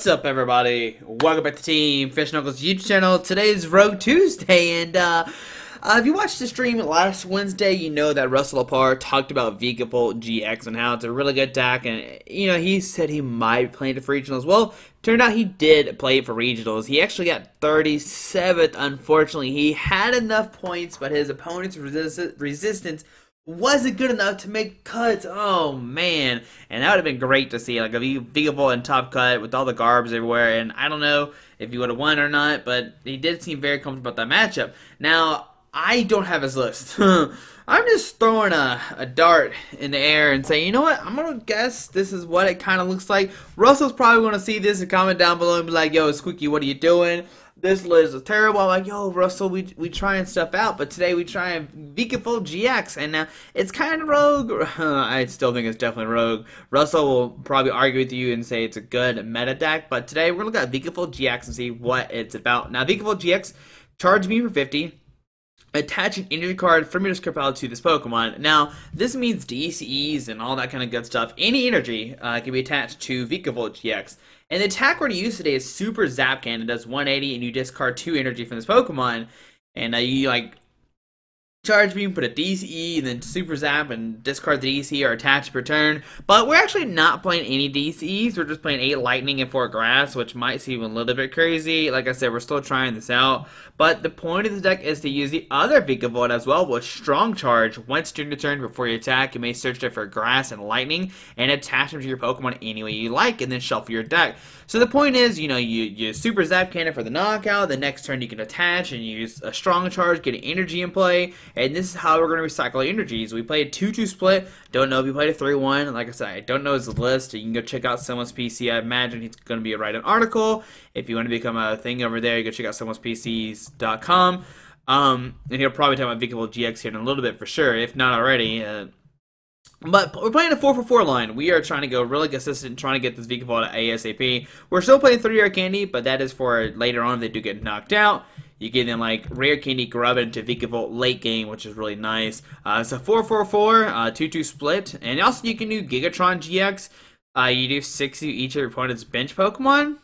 What's up, everybody? Welcome back to Team Fish Knuckles YouTube channel. Today's Rogue Tuesday, and if you watched the stream last Wednesday, you know that Russell Apar talked about Vikavolt-GX and how it's a really good deck, and he said he might be playing it for regionals. Well, turned out he did play it for regionals. He actually got 37th. Unfortunately, he had enough points, but his opponent's resistance wasn't good enough to make cuts. Oh man, and that would have been great to see, like a Vikavolt in top cut with all the garbs everywhere. And I don't know if he would have won or not, but he did seem very comfortable about that matchup. Now I don't have his list. I'm just throwing a dart in the air and saying, you know what, I'm gonna guess this is what it kind of looks like. Russell's probably gonna see this and comment down below and be like, yo, Squeaky, what are you doing? This list is terrible. I'm like, yo, Russell, we trying stuff out, but today we trying Vikavolt-GX, and it's kind of rogue. I still think it's definitely rogue. Russell will probably argue with you and say it's a good meta deck, but today we're gonna look at Vikavolt-GX and see what it's about. Now, Vikavolt-GX, charge me for 50. Attach an energy card from your discard pile to this Pokemon. Now, this means DCEs and all that kind of good stuff. Any energy can be attached to Vikavolt-GX. And the attack we're going to use today is Super Zap Cannon. It does 180, and you discard 2 energy from this Pokemon. And you, charge beam, put a DCE, and then Super Zap, and discard the DCE or attach per turn. But we're actually not playing any DCEs. We're just playing 8 Lightning and 4 Grass, which might seem a little bit crazy. Like I said, we're still trying this out. But the point of the deck is to use the other Vikavolt as well with Strong Charge. Once during the turn before you attack, you may search there for Grass and Lightning and attach them to your Pokemon any way you like, and then shuffle your deck. So the point is, you Super Zap Cannon for the knockout. The next turn you can attach and use a Strong Charge, get an energy in play. And this is how we're going to recycle energies. We played a 2-2 split. Don't know if we played a 3-1. Like I said, I don't know his list. You can go check out someone's PC. I imagine he's going to write an article. If you want to become a thing over there, you go check out someone's PCs.com. And he'll probably talk about Vikavolt-GX here in a little bit for sure, if not already. But we're playing a 4-for-4 line. We are trying to go really consistent, trying to get this Vikavolt ASAP. We're still playing 3 Rare Candy, but that is for later on if they do get knocked out. You get them like Rare Candy Grubbin to Vikavolt late game, which is really nice. It's a 4-4-4, 2-2 split. And also you can do Gigatron GX. You do 60 each of your opponent's bench Pokemon.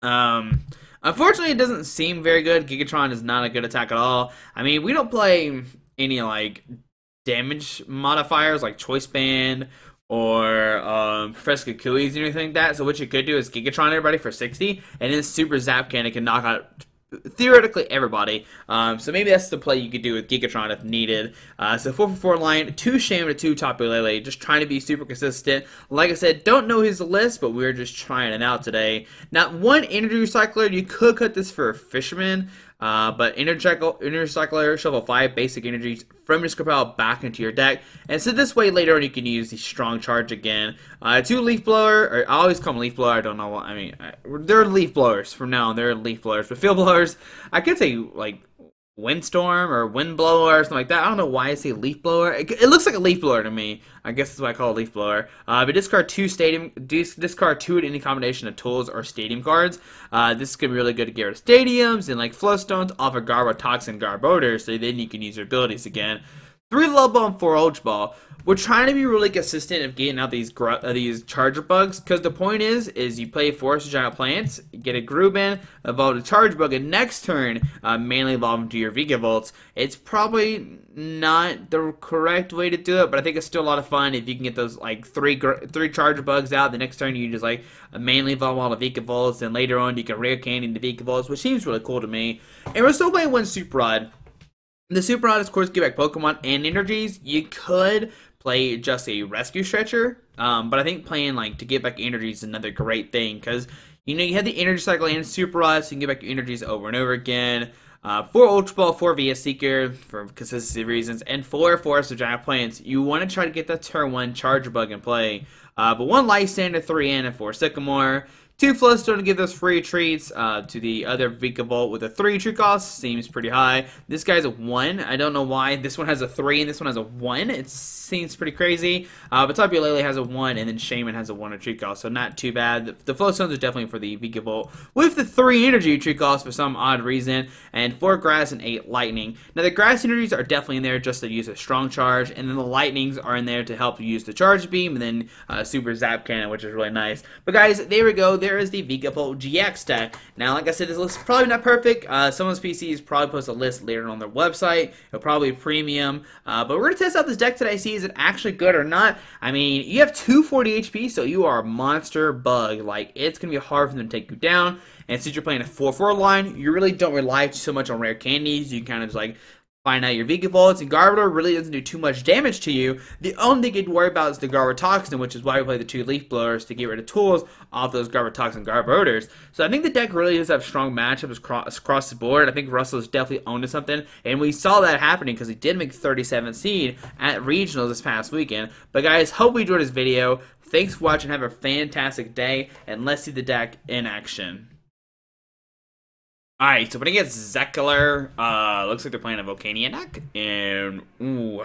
Unfortunately, it doesn't seem very good. Gigatron is not a good attack at all. I mean, we don't play any damage modifiers like Choice Band or Professor Sycamore or anything like that. So what you could do is Gigatron everybody for 60, and then Super Zap Cannon can knock out theoretically everybody. So maybe that's the play you could do with Gigatron if needed. So 4-for-4 line, 2 Shaymin and 2 Tapu Lele, just trying to be super consistent. Like I said, don't know his list, but we're just trying it out today. Now, 1 Energy Recycler, you could cut this for a Fisherman, but Energy Recycler, shuffle 5 basic energies from your discard pile back into your deck. And so this way, later on, you can use the Strong Charge again. 2 Leaf Blower, or I always call them Leaf Blower, I don't know what, they're Leaf Blowers from now on, they're Leaf Blowers. But Field Blowers, I could say, Windstorm or Wind Blower or something like that. I don't know why I say Leaf Blower. It looks like a Leaf Blower to me. I guess that's why I call it Leaf Blower. But discard 2 discard 2 in any combination of tools or stadium cards. This is gonna be really good to get rid of stadiums and Float Stones off of Garbo Toxin Garbodor, so then you can use your abilities again. 3 Level Ball and 4 Ultra Ball. We're trying to be really consistent of getting out these Charjabugs, because the point is you play Forest of Giant Plants, get a Grubbin, evolve a Charjabug, and next turn, mainly evolve into your Vikavolts. It's probably not the correct way to do it, but I think it's still a lot of fun if you can get those, 3 Charjabugs out. The next turn, you just, mainly evolve all the Vikavolts, and later on, you can Rare Candy into Vikavolts, which seems really cool to me. And we're still playing 1 Super Rod. The Super Rod, of course, give back Pokemon and energies. You could play just a Rescue Stretcher, but I think playing to get back energies is another great thing, because you have the Energy Cycle and Super Rod, so you can get back your energies over and over again. 4 Ultra Ball, 4 via Seeker for consistency reasons, and 4 Forest of Giant Plants. You want to try to get that turn 1 Charjabug in play, but 1 Lysandre, 3 and 4 Sycamore. 2 Float Stone to give those free treats to the other Vikavolt with a 3 tree cost. Seems pretty high. This guy's a 1. I don't know why. This one has a 3 and this one has a 1. It seems pretty crazy. But Tapu Lele has a 1 and then Shaymin has a 1 a tree cost. So not too bad. The Float Stones are definitely for the Vikavolt with the 3 energy tree cost for some odd reason. And 4 Grass and 8 Lightning. Now the Grass energies are definitely in there just to use a Strong Charge. And then the Lightnings are in there to help you use the Charge Beam. And then Super Zap Cannon, which is really nice. But guys, there we go. there is the Vikavolt GX deck. Now, like I said, this list is probably not perfect. Some of those PCs probably post a list later on their website. It'll probably be premium. But we're going to test out this deck today, see is it actually good or not. I mean, you have 240 HP, so you are a monster bug. Like, it's going to be hard for them to take you down. And since you're playing a 4-4 line, you really don't rely so much on rare candies. You can kind of just, like, find out your Vikavolts, and Garbodor really doesn't do too much damage to you. The only thing you'd worry about is the Garbotoxin, which is why we play the 2 Leaf Blowers to get rid of tools off those Garbotoxin Garbodors. So I think the deck really does have strong matchups across the board. I think Russell's definitely owned to something, and we saw that happening because he did make 37th seed at Regionals this past weekend. But guys, hope you enjoyed this video. Thanks for watching. Have a fantastic day, and let's see the deck in action. Alright, so when it gets Zeckler, looks like they're playing a Volcanion deck, and, and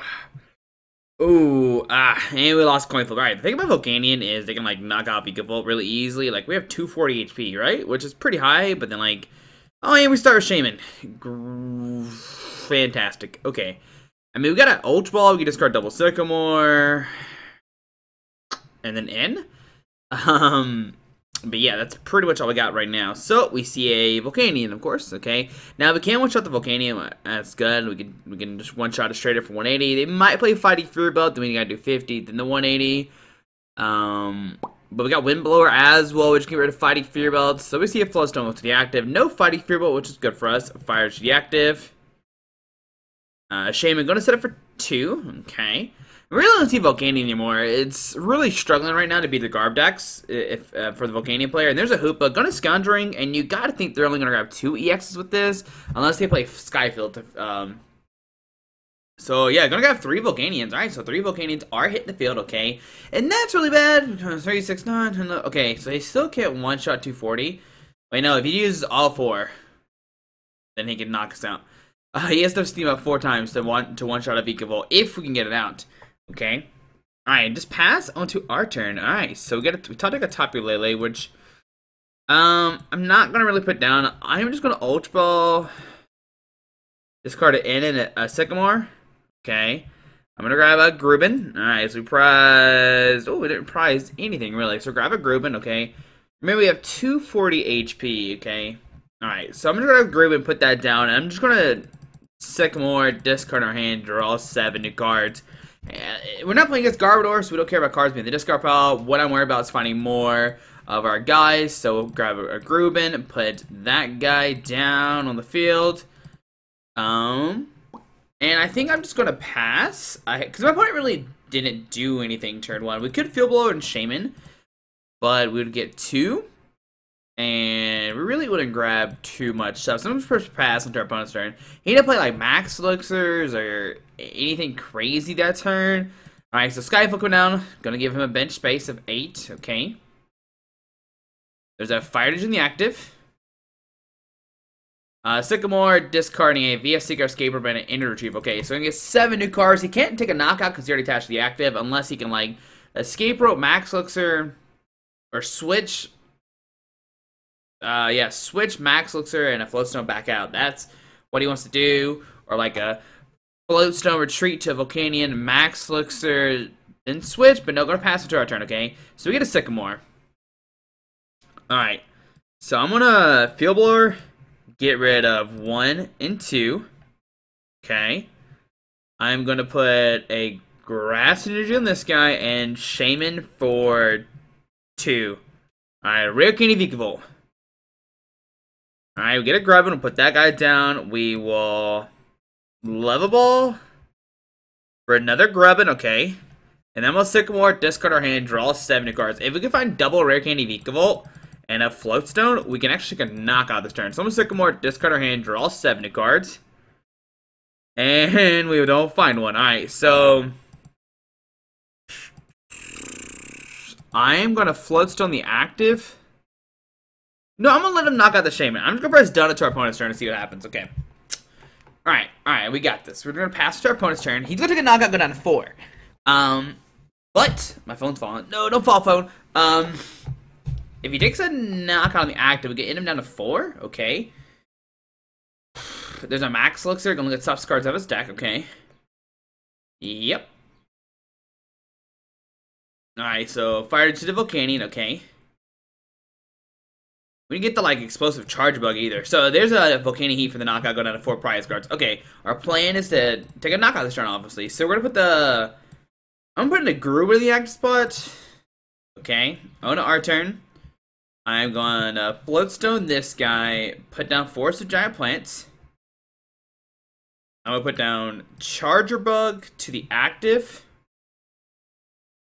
we lost coin flip. Alright, the thing about Volcanion is they can, like, knock out Vikavolt really easily. Like, we have 240 HP, right? Which is pretty high, but then, like, oh, yeah, we start with Shaymin. Fantastic. Okay. I mean, we got an Ultra Ball, we can discard double Sycamore, and then N. But yeah, that's pretty much all we got right now. So we see a Volcanion, of course. Okay, now we can one-shot the Volcanion. That's good. We can just one-shot it straight up for 180. They might play Fighting Fury Belt. Then we gotta do 50. Then the 180. But we got Windblower as well, which can get rid of Fighting Fury Belt. So we see a Float Stone to the active. No Fighting Fury Belt, which is good for us. Fire to the active. Shaymin gonna set it for 2. Okay. We really don't see Volcanion anymore. It's really struggling right now to beat the Garb decks for the Volcanion player. And there's a Hoopa, gonna Scundering, and you gotta think they're only gonna grab 2 EXs with this, unless they play Skyfield. So yeah, gonna grab 3 Volcanions. Alright, so 3 Volcanions are hitting the field, okay. And that's really bad. 369, okay, so they still can't one-shot 240. Wait, no, if he uses all 4, then he can knock us out. He has to steam up 4 times to one-shot a Vikavolt, if we can get it out. Okay. Alright, just pass onto our turn. Alright, so we talked like a Tapu Lele, which I'm not gonna really put down. I'm just gonna Ultra Ball, discard it in and a Sycamore. Okay. I'm gonna grab a Grubbin. Alright, so we prized. Oh, we didn't prize anything really. So grab a Grubbin, okay. Remember we have 240 HP, okay. Alright, so I'm gonna grab Grubbin, put that down, and I'm just gonna Sycamore, discard our hand, draw 7 new cards. We're not playing against Garbodor, so we don't care about cards being the discard pile. What I'm worried about is finding more of our guys. So we'll grab a Grubbin and put that guy down on the field. And I think I'm just going to pass. Because my opponent really didn't do anything turn 1. We could Field Blower and Shaymin, but we would get 2. And we really wouldn't grab too much stuff. So I'm just first pass into our opponent's turn. He didn't play like Max Elixirs or anything crazy that turn. Alright, so Skyfall come down. Gonna give him a bench space of 8. Okay. There's a Fire Ditch in the active. Sycamore discarding a VS Seeker Escape and an Energy Retrieve. Okay, so he gets 7 new cards. He can't take a knockout because he already attached to the active unless he can like Escape Rope, Max Elixir, or switch. Yeah, switch Max Elixir and a Float Stone back out. That's what he wants to do. Or like a Float Stone retreat to Volcanion, Max Elixir, then switch, but no, gonna pass it to our turn, okay? So we get a Sycamore. Alright, so I'm gonna Field Blower, get rid of 1 and 2. Okay. I'm gonna put a Grass Energy on this guy and Shaymin for 2. Alright, Rare Candy Vikavolt. Alright, we get a Grubbin, we'll put that guy down. We will Level Ball for another Grubbin, okay. And then we'll Sycamore, discard our hand, draw 7 new cards. If we can find double Rare Candy Vikavolt and a Float Stone, we can actually knock out this turn. So I'm gonna Sycamore, discard our hand, draw 7 new cards. And we don't find one. Alright, so I am gonna Float Stone the active. No, I'm gonna let him knock out the Shaymin. I'm just gonna press done to our opponent's turn and see what happens. Okay. Alright, we got this. We're gonna pass to our opponent's turn. He's gonna take a knockout, go down to 4. But my phone's falling. No, don't fall, phone. If he takes a knockout on the active, we get him down to 4. Okay. There's a Max Elixir. Gonna look at subs cards of his deck. Okay. Yep. Alright, so Fire to the Volcanion. Okay. We didn't get the, like, explosive Charjabug either. So there's a Volcanion Heat for the knockout going down to 4 prize cards. Okay, our plan is to take a knockout this turn, obviously. So we're gonna put the... I'm putting the Grubbin in the active spot. Okay, on our turn. I'm gonna Float Stone this guy, put down Forest of Giant Plants. I'm gonna put down Charjabug to the active.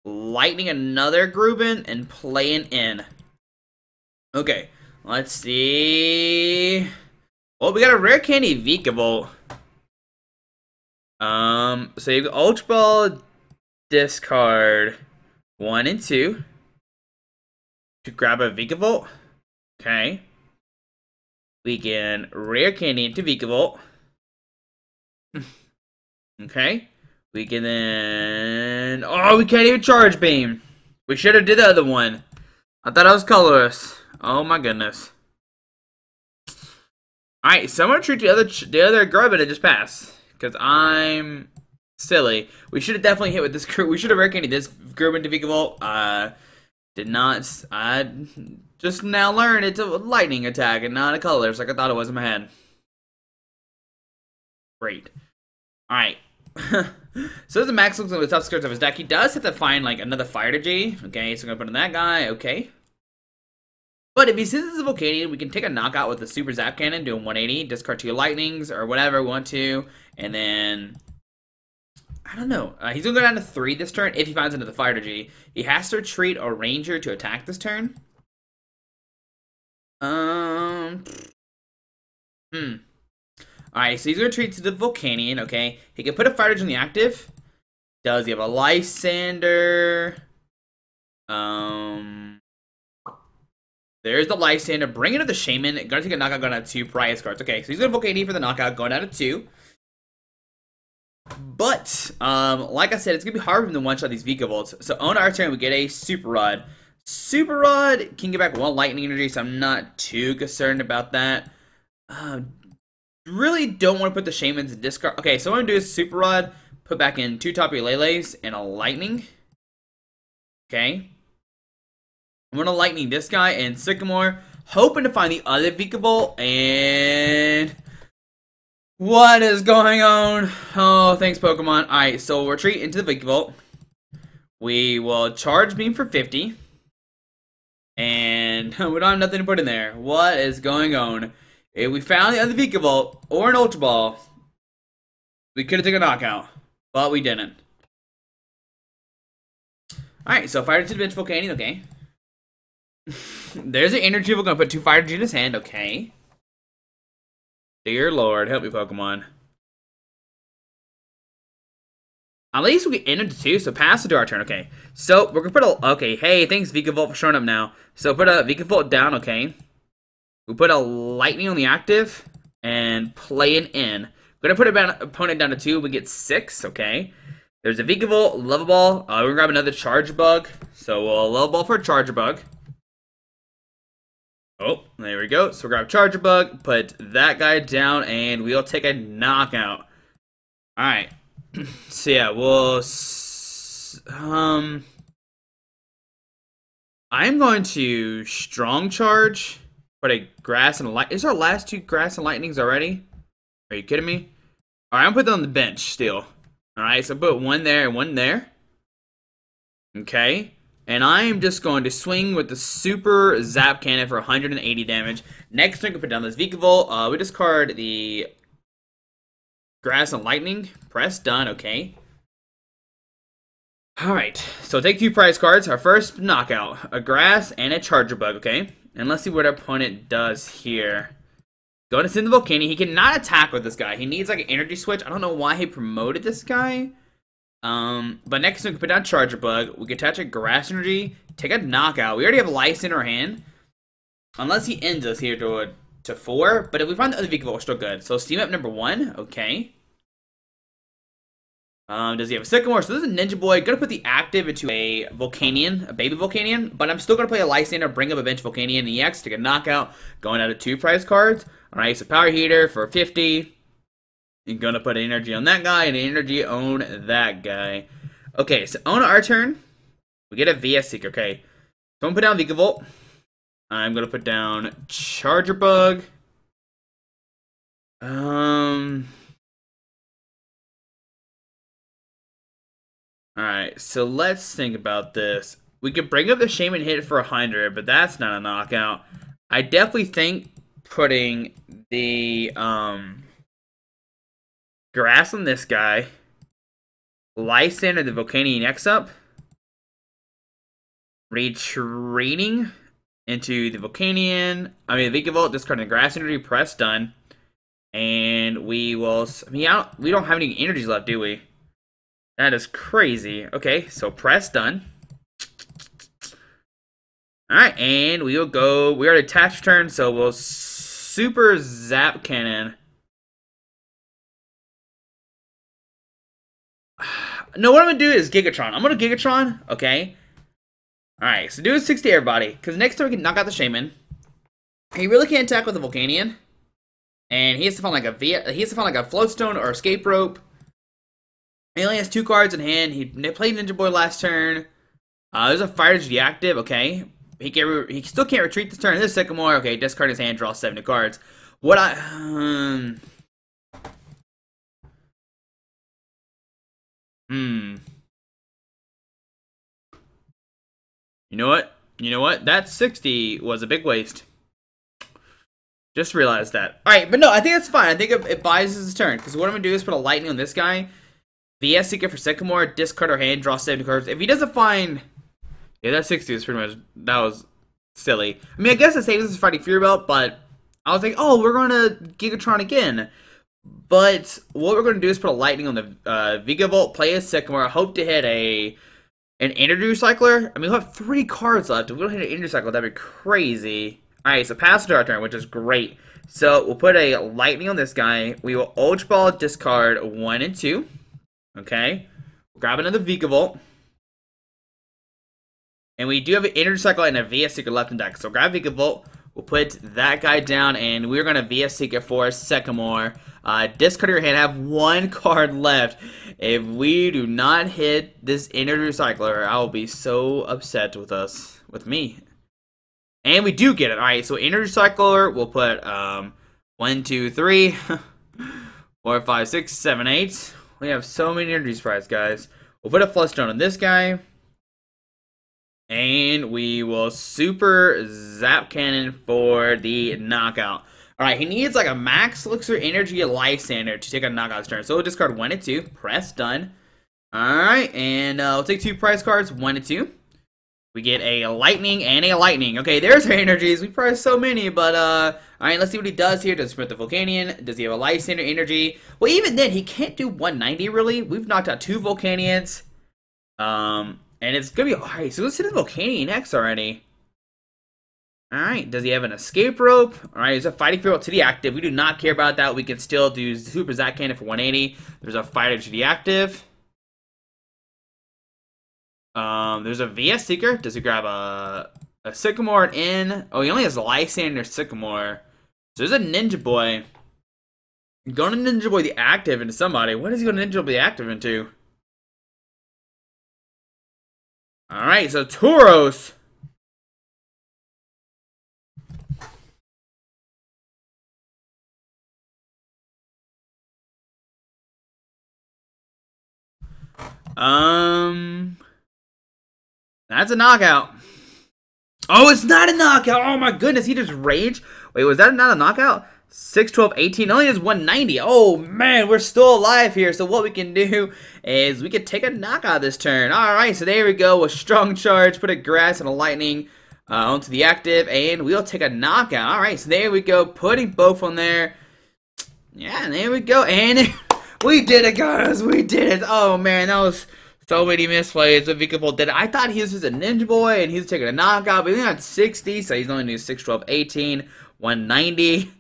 Lightning another Grubbin and play an in. Okay, let's see. Oh, we got a Rare Candy Vikavolt. So you have Ultra Ball, discard 1 and 2 to grab a Vikavolt. Okay. We can Rare Candy into Vikavolt. Okay. We can then... Oh, we can't even Charge Beam. We should have did the other one. I thought I was colorless. Oh my goodness. Alright, so I'm going to treat the other Grubbin that just passed. Because I'm silly. We should have definitely hit with this. We should have Rare Candy this Grubbin to Vikavolt. Did not... I just now learned it's a lightning attack and not a colorless like I thought it was in my head. Great. Alright. So as the max looks at the top skirts of his deck, he does have to find like another fire energy. Okay, so I'm gonna put in that guy. Okay. But if he sends us a Volcanion, we can take a knockout with the Super Zap Cannon, doing 180, discard 2 lightnings or whatever we want to, and then I don't know. He's gonna go down to 3 this turn if he finds another fire energy. He has to retreat a Ranger to attack this turn. Alright, so he's going to retreat to the Volcanion, okay? He can put a Fire Energy in the active. Does he have a Lysandre? There's the Lysandre. Bring it to the Shaymin. Gonna take a knockout, going down to 2 prize cards. Okay, so he's going to Volcanion for the knockout, going down to 2. But, like I said, it's going to be hard for him to one-shot these Vikavolts. So on our turn, we get a Super Rod. Super Rod can get back 1 lightning energy, so I'm not too concerned about that. Really don't want to put the Shaymins in discard. Okay, so what I'm going to do is Super Rod, put back in 2 Tapu Lele-Le's and a Lightning. Okay. I'm going to Lightning this guy and Sycamore, hoping to find the other Vikavolt, and... What is going on? Oh, thanks, Pokemon. Alright, so we'll retreat into the Vikavolt. We will Charge Beam for 50. And we don't have nothing to put in there. What is going on? If we found the other Vikavolt or an Ultra Ball, we could have taken a knockout, but we didn't. Alright, so Fire to the bench Volcanion, okay. There's an energy. We're going to put 2 Fire Energy in his hand, okay. Dear Lord, help me, Pokemon. At least we get into 2, so pass it to our turn, okay. So, we're going to put a... Okay, hey, thanks Vikavolt for showing up now. So, put a Vikavolt down, okay. We put a Lightning on the active and play an in. We're going to put an opponent down to 2. We get 6, okay. There's a Vikavolt, Level Ball. We're going to grab another Charjabug. So we'll Level Ball for a Charjabug. Oh, there we go. So we'll grab Charjabug, put that guy down, and we'll take a knockout. Alright. So yeah, we'll... I'm going to Strong Charge. Put a Grass and a Light. Is our last 2 Grass and Lightnings already? Are you kidding me? Alright, I'm putting them on the bench still. Alright, so put 1 there and 1 there. Okay. And I'm just going to swing with the Super Zap Cannon for 180 damage. Next turn, we can put down this Vikavolt. We discard the Grass and Lightning. Press done, okay. Alright, so take 2 prize cards. Our first knockout. A Grass and a Charjabug, okay. And let's see what our opponent does here. Going to send the Volcanion. He cannot attack with this guy. He needs like an energy switch. I don't know why he promoted this guy. But next we can put down Charjabug. We can attach a Grass Energy. Take a knockout. We already have Lice in our hand. Unless he ends us here to 4. But if we find the other Vikavolt, we're still good. So Steam up number 1. Okay. Does he have a Sycamore? So this is a Ninja Boy. Gonna put the active into a Volcanion, a baby Volcanion. But I'm still gonna play a Lysandre, bring up a bench Volcanion EX, take a knockout, going out of 2 prize cards. Alright, so Power Heater for 50. You're gonna put energy on that guy and energy on that guy. Okay, so on our turn, we get a VS Seeker. Okay. So I'm gonna put down Vikavolt. I'm gonna put down Charjabug. Alright, so let's think about this. We could bring up the Shaymin hit for 100, but that's not a knockout. I definitely think putting the grass on this guy, Lysandre the Volcanion X up, retreating into the Volcanion. I mean, the Vikavolt, discarding the grass energy, press done. And we will. I mean, we don't have any energies left, do we? That is crazy. Okay, so press done. Alright, and we will go. We are at attached turn, so we'll super zap cannon. No, what I'm gonna do is Gigatron. I'm gonna Gigatron, okay? Alright, so do a 60 everybody. Because next time we can knock out the Shaymin. He really can't attack with the Volcanion. And he has to find like a Float Stone or Escape Rope. He only has 2 cards in hand. He played Ninja Boy last turn. There's a Fire Energy active. Okay, he still can't retreat this turn. This is Sycamore. Okay, discard his hand, draw 7 cards. What You know what? You know what? That 60 was a big waste. Just realized that. Alright, but no, I think that's fine. I think it buys his turn. Because what I'm going to do is put a lightning on this guy. VS Seeker for Sycamore, discard our hand, draw 7 cards. If he doesn't find... Yeah, that 60 is pretty much... That was silly. I mean, I guess it saves us fighting Fury Belt, but... I was like, oh, we're going to Gigatron again. But what we're going to do is put a lightning on the Vikavolt, play a Sycamore, hope to hit an Energy Recycler. I mean, we'll have 3 cards left. If we don't hit an Energy Recycler, that'd be crazy. Alright, so pass to our turn, which is great. So we'll put a lightning on this guy. We will Ultra Ball discard 1 and 2. Okay. We'll grab another Vikavolt. And we do have an Energy Cycle and a VS Seeker left in deck. So grab Vikavolt. We'll put that guy down, and we're going to VS Seeker for Sycamore. Discard your hand. Have 1 card left. If we do not hit this Energy Recycler, I will be so upset with me. And we do get it. Alright, so Energy Recycler, we'll put 1, 2, 3, 4, 5, 6, 7, 8. We have so many energy sprites, guys. We'll put a Float Stone on this guy. And we will super zap cannon for the knockout. Alright, he needs like a max elixir energy Lysandre to take a knockout turn. So we'll discard 1 and 2. Press done. Alright, and we'll take 2 prize cards, 1 and 2. We get a lightning and a lightning. Okay, there's our energies. We priced so many, but alright, let's see what he does here. Does he put the Volcanion? Does he have a Lysandre energy? Well, even then, he can't do 190 really. We've knocked out 2 Volcanions. And it's gonna be alright, so let's hit the Volcanion X already. Alright, does he have an escape rope? Alright, there's a fighting field to the active. We do not care about that. We can still do Super Zap Cannon for 180. There's a fighter to the active. There's a VS Seeker. Does he grab a Sycamore in? Oh, he only has a Lysandre Sycamore. So there's a Ninja Boy. Going to Ninja Boy the active into somebody. What is he going to Ninja Boy the active into? Alright, so Tauros. That's a knockout. Oh, it's not a knockout. Oh my goodness, he just raged. Wait, was that not a knockout? 6, 12, 18, only has 190. Oh man, we're still alive here. So what we can do is we can take a knockout this turn. Alright, so there we go. A strong charge, put a grass and a lightning onto the active, and we'll take a knockout. Alright, so there we go. Putting both on there. Yeah, there we go. And we did it, guys. We did it. Oh man, that was so many misplays. But Vikavolt did it. I thought he was just a Ninja Boy and he was taking a knockout, but he got 60, so he's only doing 6, 12, 18, 190.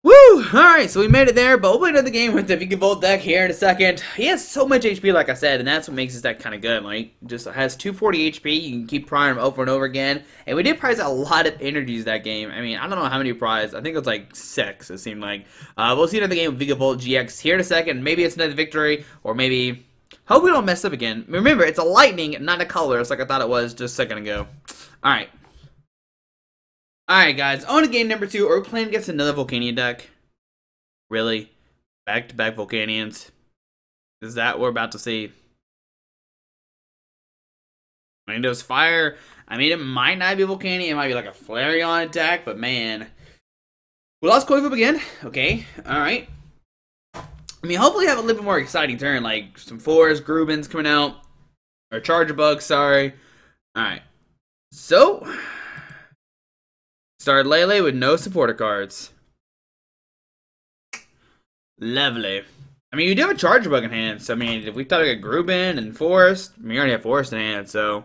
Woo! Alright, so we made it there, but we'll play another game with the Vikavolt deck here in a second. He has so much HP, like I said, and that's what makes his deck kind of good. Like, just has 240 HP, you can keep prying him over and over again. And we did prize a lot of energies that game. I mean, I don't know how many prized. I think it was like 6, it seemed like. We'll see another game with Vikavolt-GX here in a second. Maybe it's another victory, or maybe... Hope we don't mess up again. Remember, it's a lightning, not a color. It's like I thought it was just a second ago. Alright. Alright, guys. On to game number 2. Are we playing against another Volcanion deck? Really? Back-to-back Volcanions? Is that what we're about to see? Windows Fire. I mean, it might not be Volcanion. It might be like a Flareon attack, but man. We lost Coivup again. Okay. Alright. I mean, hopefully have a little bit more exciting turn. Like some Forest, Grubbin's coming out. Or Charjabug, sorry. Alright. So, started Lele with no supporter cards. Lovely. I mean, you do have a Charjabug in hand, so I mean, if we thought we got Grubbin and Forest, I mean, we already have Forest in hand, so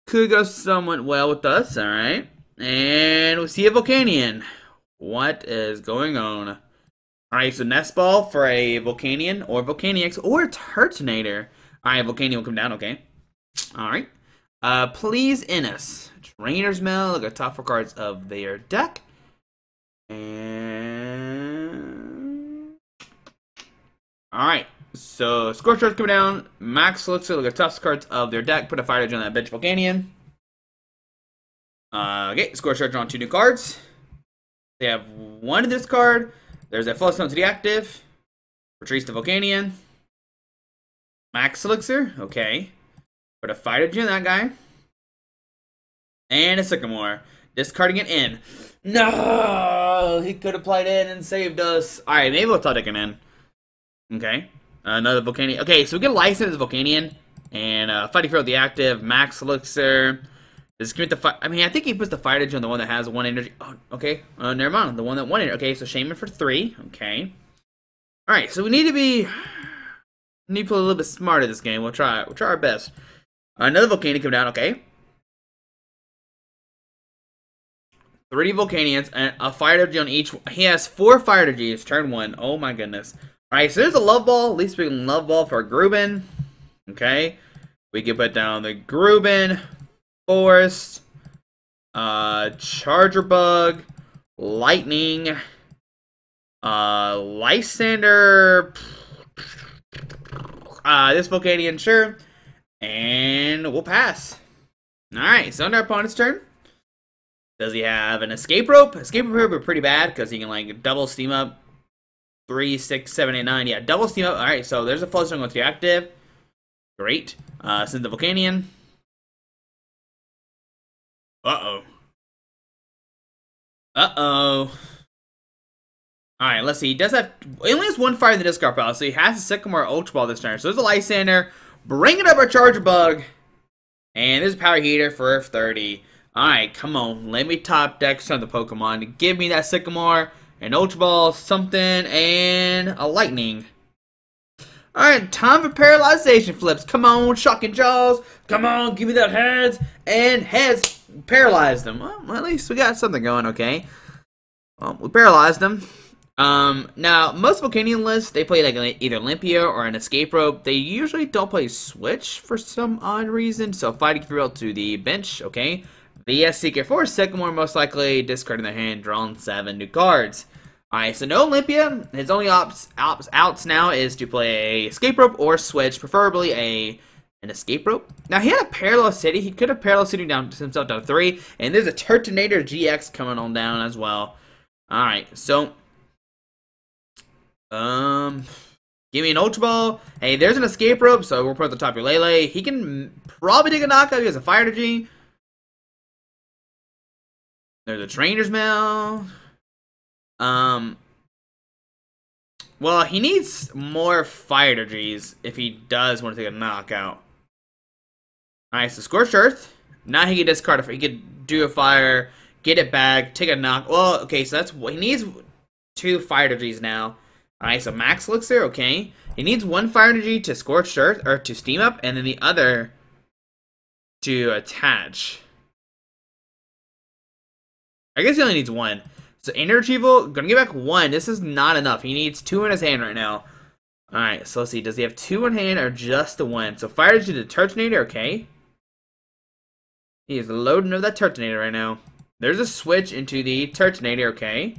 could go somewhat well with us, alright. And we see a Volcanion. What is going on? Alright, so Nest Ball for a Volcanion, or Volcanion-X, or a Turtonator. Alright, Volcanion will come down, okay. Alright. Please Innis. Trainer's Mail, look at top 4 cards of their deck. And alright, so Scorch Earth coming down. Max looks at look at top 6 cards of their deck. Put a Fire Edge on that bench Volcanion. Okay, Scorch Earth on 2 new cards. They have 1 in this card. There's a Float Stone to the active. Retreats to Volcanion. Max Elixir, okay. Put a Fire Edge on that guy. And a Sycamore. Discarding it in. No! He could have played in and saved us. Alright, maybe we'll take it in. Okay. Another Volcanion. Okay, so we get a license as Volcanion. And Fighting Field the active. Max Elixir. Just commit the fire. I mean, I think he puts the Fire Edge on the one that has 1 energy. Oh, okay. Never mind. The one that 1 energy. Okay, so Shaymin for 3. Okay. Alright, so we need to be. We need to play a little bit smarter this game. We'll try our best. Another Volcanion come down. Okay. 3 Volcanions and a Fire Energy on each. He has 4 Fire Energies. Turn 1. Oh my goodness. Alright, so there's a Love Ball. At least we can Love Ball for Grubbin. Okay. We can put down the Grubbin, Forest, Charjabug, Lightning, Lysandre, this Volcanion, sure. And we'll pass. Alright, so on our opponent's turn. Does he have an Escape Rope? Escape Rope would be pretty bad because he can like double steam up 3, 6, 7, 8, 9. Yeah, double steam up. Alright, so there's a Float Stone going to the active. Great. Send the Volcanion. Uh-oh. Uh-oh. Alright, let's see. He does have. He only has 1 fire in the discard pile, so he has a Sycamore Ultra Ball this turn. So there's a Lysandre. Bringing up our Charjabug. And there's a Power Heater for 30. Alright, come on. Let me top deck some of the Pokemon. Give me that Sycamore, an Ultra Ball, something, and a Lightning. Alright, time for Paralyzation Flips. Come on, Shocking Jaws. Come on, give me that Heads. And Heads, paralyzed them. Well, at least we got something going, okay. We paralyzed them. Now, most Volcanion lists, they play like either Olympia or an Escape Rope. They usually don't play Switch for some odd reason. So, Fighting Field to the bench, okay. VS Seeker for Sycamore, most likely discarding their hand, drawn 7 new cards. Alright, so no Olympia. His only outs now is to play a Escape Rope or Switch, preferably an Escape Rope. Now, he had a Parallel City. He could have Parallel City himself down to 3. And there's a Turtonator GX coming on down as well. Alright, so. Give me an Ultra Ball. Hey, there's an Escape Rope, so we'll put at the top of your Lele. He can probably take a knockout. He has a Fire Energy. There's a Trainer's Mail. Well, he needs more Fire Energies if he does want to take a knockout. Alright, so Scorched Earth. Now he can discard it. He could do a fire, get it back, take a knock. Well, okay, so that's what he needs. 2 Fire Energies now. Alright, so Max Elixir, okay. He needs 1 Fire Energy to Scorched Earth, or to Steam Up, and then the other to attach. I guess he only needs 1. So Energy Retrieval, gonna get back 1. This is not enough. He needs 2 in his hand right now. Alright, so let's see. Does he have 2 in hand or just the 1? So Fire Energy to the Turtonator, okay. He is loading up that Turtonator right now. There's a switch into the Turtonator, okay.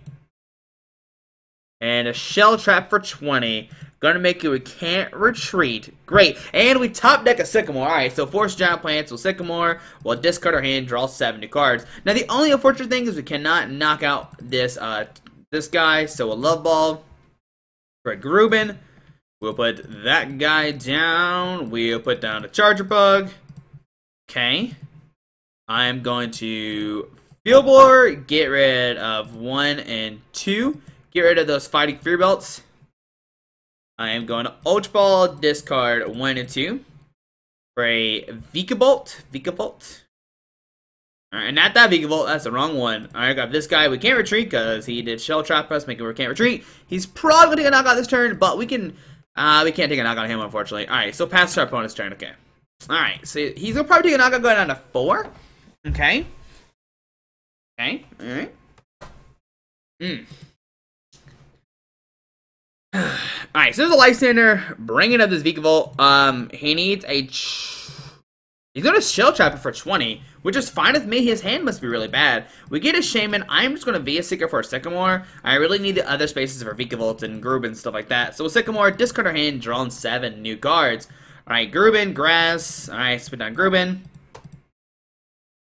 And a Shell Trap for 20. Gonna make it we can't retreat. Great. And we top deck a Sycamore. Alright, so force giant plants will Sycamore. We'll discard our hand, draw 7 new cards. Now the only unfortunate thing is we cannot knock out this this guy. So a Love Ball for a Grubbin. We'll put that guy down. We'll put down a Charjabug. Okay. I'm going to Field Blower, get rid of 1 and 2. Get rid of those fighting free belts. I am going to Ultra Ball, discard 1 and 2 for a Vikavolt. Alright, and not that Vikavolt, that's the wrong one. Alright, got this guy. We can't retreat because he did shell trap us, making we can't retreat. He's probably going to take a knockout this turn, but we can't take a knockout on him, unfortunately. Alright, so pass to our opponent's turn, okay. Alright, so he's going to probably take a knockout going down to 4. Okay. Okay, alright. Alright, so there's a Lysandre, bringing up this Vikavolt. He needs a... He's going to shell trap it for 20, which is fine with me. His hand must be really bad. We get a Shaymin. I'm just going to be a Seeker for a Sycamore. I really need the other spaces for Vikavolt and Grubbin and stuff like that. So Sycamore, discard our hand, drawn 7 new cards. Alright, Grubbin, grass. Alright, spit down Grubbin.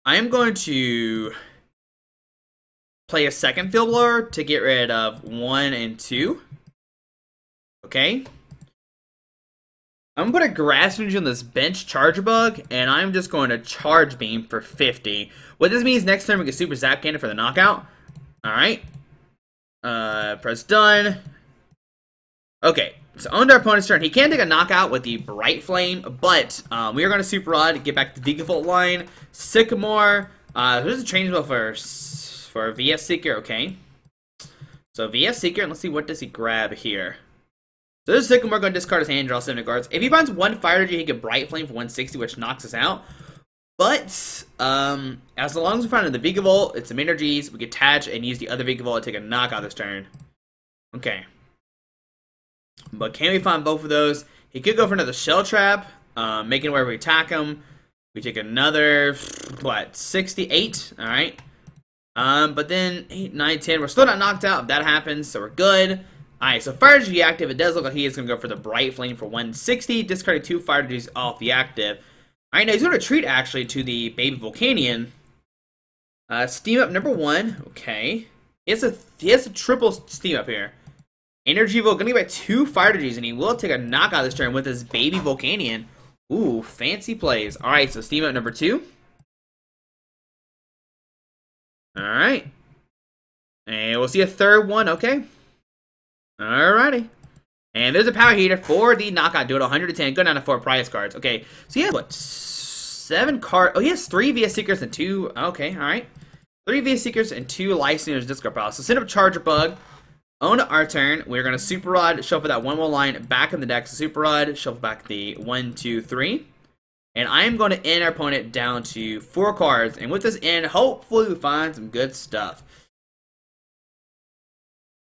I am going to play a second Field Blower to get rid of 1 and 2. Okay. I'm going to put a Grass Energy on this bench Charjabug, and I'm just going to Charge Beam for 50. What this means, next turn we get Super Zap Cannon for the knockout. Alright. Press done. Okay, so on to our opponent's turn. He can take a knockout with the Bright Flame, but we are going to Super Rod, get back to the Vikavolt line. Sycamore. There's a changeable for VS Seeker, okay. So VS Seeker, and let's see what does he grab here. So this Sycamore going to discard his hand, draw 7 cards. If he finds 1 fire energy, he can Bright Flame for 160, which knocks us out. But as long as we find the Vikavolt, it's some energies, we can attach and use the other Vikavolt to take a knockout this turn. Okay. But can we find both of those? He could go for another Shell Trap, making it where we attack him. We take another, what, 68? Alright. But then 8, 9, 10. We're still not knocked out if that happens, so we're good. Alright, so fire energy active. It does look like he is going to go for the Bright Flame for 160, discarding 2 fire energies off the active. Alright, now he's going to retreat actually to the baby Volcanion. Steam up number 1. Okay. He has a triple steam up here. Energy Volt going to get back 2 fire energies, and he will take a knockout this turn with his baby Volcanion. Ooh, fancy plays. Alright, so steam up number 2. Alright. And we'll see a third one, okay. Alrighty. And there's a power heater for the knockout duel, 110. Go down to 4 prize cards. Okay, so he has, what, 7 cards? Oh, he has 3 VS Seekers and 2. Okay, alright. 3 VS Seekers and 2 Lysandre's discard piles. So send up Charjabug. On our turn, we're going to Super Rod, shuffle that 1 more line back in the deck. So Super Rod, shuffle back the 1, 2, 3. And I am going to end our opponent down to 4 cards. And with this end, hopefully we find some good stuff.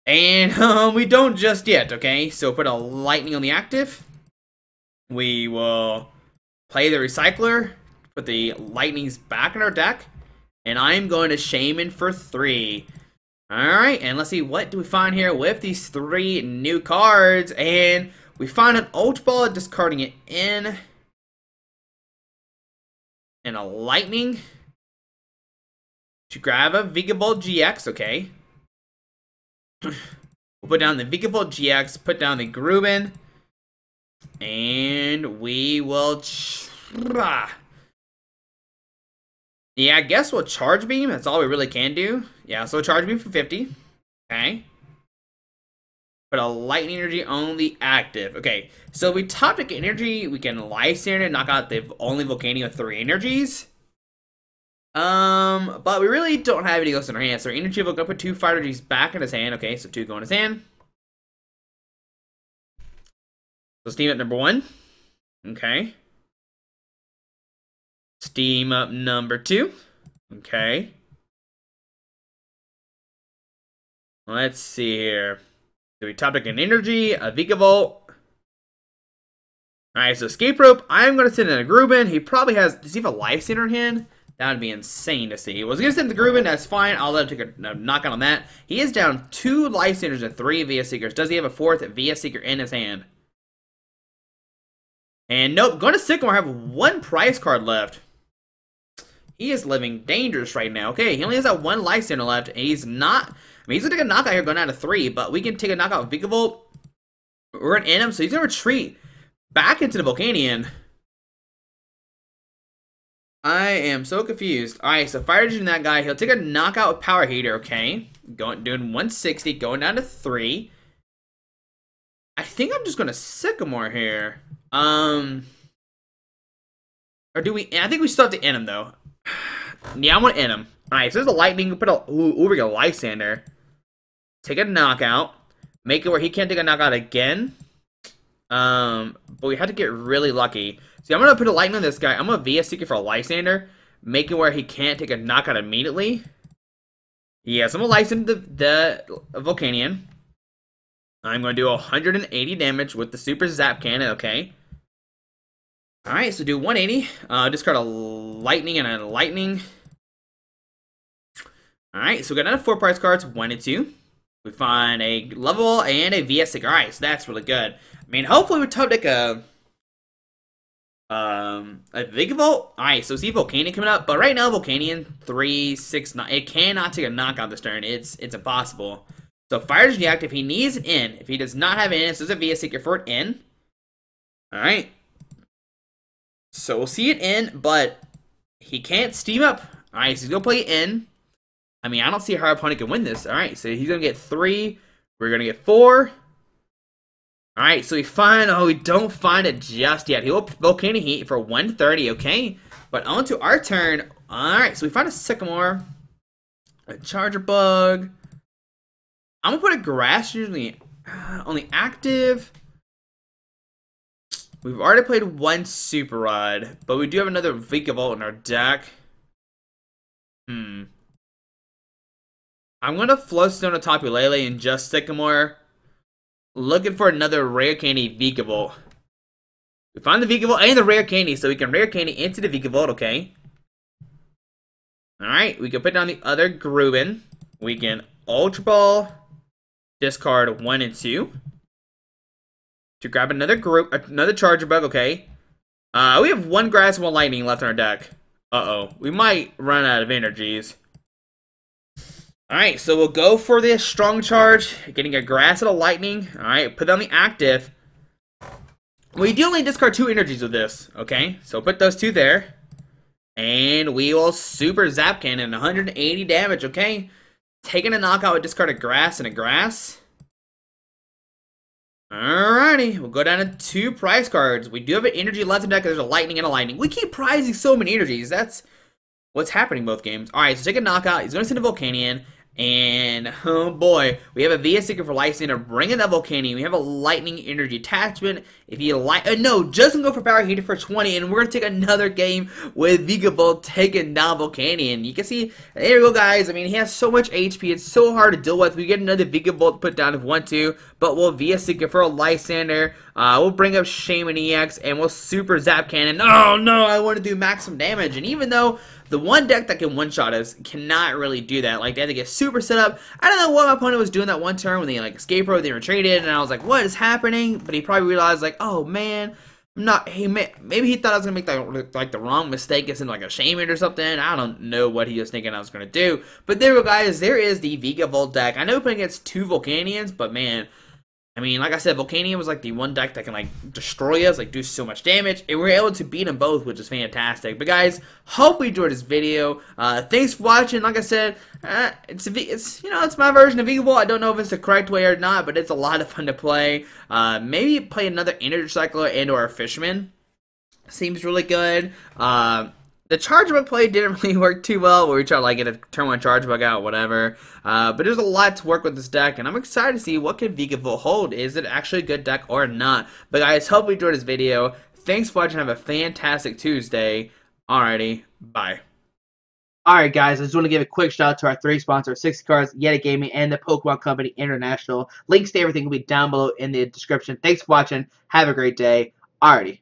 And we don't just yet, okay? So put a Lightning on the active. We will play the Recycler, put the Lightnings back in our deck. And I'm going to Shaymin for 3. Alright, and let's see, what do we find here with these 3 new cards? And we find an Ultra Ball, discarding it in. And a Lightning. To grab a Vikavolt-GX, okay. We'll put down the Vikavolt-GX, put down the Grubbin. And we will... Yeah, I guess we'll Charge Beam. That's all we really can do. Yeah, so Charge Beam for 50. Okay. Put a Lightning Energy on the active. Okay, so we top deck energy. We can Lysandre and knock out the only Volcanion with 3 energies. But we really don't have any else in our hand. So our energy will go put 2 fire energies back in his hand. Okay, so 2 go in his hand. So steam up number 1. Okay. Steam up number 2. Okay. Let's see here. So we top deck an energy, a Vikavolt. Alright, so escape rope. I'm going to send in a Grubbin. He probably has... Does he have a Lysandre in hand? That would be insane to see. Was going to send the Grubbin, that's fine. I'll let him take a knockout on that. He is down 2 Lysandres and 3 VS Seekers. Does he have a 4th VS Seeker in his hand? And nope, going to Sycamore, have 1 prize card left. He is living dangerous right now. Okay, he only has that 1 Lysandre left, and he's not... I mean, he's going to take a knockout here going down to 3, but we can take a knockout with Vikavolt. We're going to end him, so he's going to retreat back into the Volcanion. I am so confused. Alright, so Fire Engine that guy. He'll take a knockout with Power Heater, okay. Doing 160, going down to 3. I think I'm just going to Sycamore here. Or do we... I think we still have to end him, though. Yeah, I want to end him. Alright, so there's a Lightning. We'll put a... Ooh, we got a Lysandre. Take a knockout. Make it where he can't take a knockout again. But we had to get really lucky. See, I'm going to put a Lightning on this guy. I'm going to VS Seeker for a Lysandre. Make it where he can't take a knockout immediately. Yes, I'm going to Lysandre the Volcanion. I'm going to do 180 damage with the Super Zap Cannon, okay. Alright, so do 180. Discard a Lightning and a Lightning. Alright, so we got another 4 prize cards, 1 and 2. We find a Level and a VS Seeker. Alright, so that's really good. I mean, hopefully we top deck a Vikavolt. Alright, so see Volcanion coming up. But right now, Volcanion 3, 6, 9. It cannot take a knockout this turn. It's impossible. So Fire's deactive. He needs an in. If he does not have an in, so there's a VS Seeker for an in. Alright. So we'll see it in, but he can't steam up. Alright, so he's gonna play it in. I mean, I don't see how our opponent can win this. Alright, so he's gonna get 3. We're gonna get 4. Alright, so we find... Oh, we don't find it just yet. He'll Volcanion Heat for 130, okay? But on to our turn. Alright, so we find a Sycamore. A Charjabug. I'm gonna put a Grass usually on the active. We've already played 1 Super Rod, but we do have another Vikavolt in our deck. I'm gonna Float Stone Tapu Lele and just Sycamore. Looking for another Rare Candy Vikavolt. We find the Vikavolt and the Rare Candy, so we can Rare Candy into the Vikavolt, okay? Alright, we can put down the other Grubbin. We can Ultra Ball, discard 1 and 2. To grab another Charjabug, okay. We have 1 Grass and 1 Lightning left in our deck. Uh-oh. We might run out of energies. Alright, so we'll go for this Strong Charge. Getting a Grass and a Lightning. Alright, put down the active. We do only discard 2 energies with this, okay? So put those 2 there. And we will Super Zap Cannon, 180 damage, okay? Taking a knockout with discard a Grass and a Grass. Alrighty, we'll go down to 2 prize cards. We do have an energy left in deck. There's a Lightning and a Lightning. We keep prizing so many energies. That's what's happening both games. Alright, so take a knockout. He's going to send a Volcanion. And, oh boy, we have a VS Seeker for Lysandre. Bring in that Volcanion. We have a Lightning energy attachment. If you like, no, just go for Power Heater for 20. And we're going to take another game with Vikavolt taking down Volcanion. You can see, there we go, guys. I mean, he has so much HP. It's so hard to deal with. We get another Vikavolt put down if 1-2. But we'll VS Seeker for a Lysandre. We'll bring up Shaymin-EX and we'll Super Zap Cannon. Oh, no, I want to do maximum damage. And even though the one deck that can one-shot us cannot really do that. Like, they had to get super set up. I don't know what my opponent was doing that one turn when they, like, escape road, they retreated, and I was like, what is happening? But he probably realized, like, oh, man, I'm not, maybe he thought I was going to make, like, the wrong mistake and send, like, a Shaymin or something. I don't know what he was thinking I was going to do. But there we go, guys. There is the Vikavolt deck. I know we're playing against 2 Volcanions, but, man, I mean, like I said, Volcanion was like the one deck that can like destroy us, like do so much damage, and we were able to beat them both, which is fantastic. But guys, hope you enjoyed this video. Thanks for watching. Like I said, it's my version of Vikavolt. I don't know if it's the correct way or not, but it's a lot of fun to play. Maybe play another Energy Recycler and/or a Fisherman. Seems really good. The Charjabug play didn't really work too well, where we tried to like get a turn 1 Charjabug out, whatever. But there's a lot to work with this deck, and I'm excited to see what can Vikavolt hold. Is it actually a good deck or not? But guys, hope you enjoyed this video. Thanks for watching. Have a fantastic Tuesday. Alrighty, bye. Alright guys, I just want to give a quick shout out to our 3 sponsors, 60 Cards, Yeti Gaming, and the Pokemon Company International. Links to everything will be down below in the description. Thanks for watching. Have a great day. Alrighty.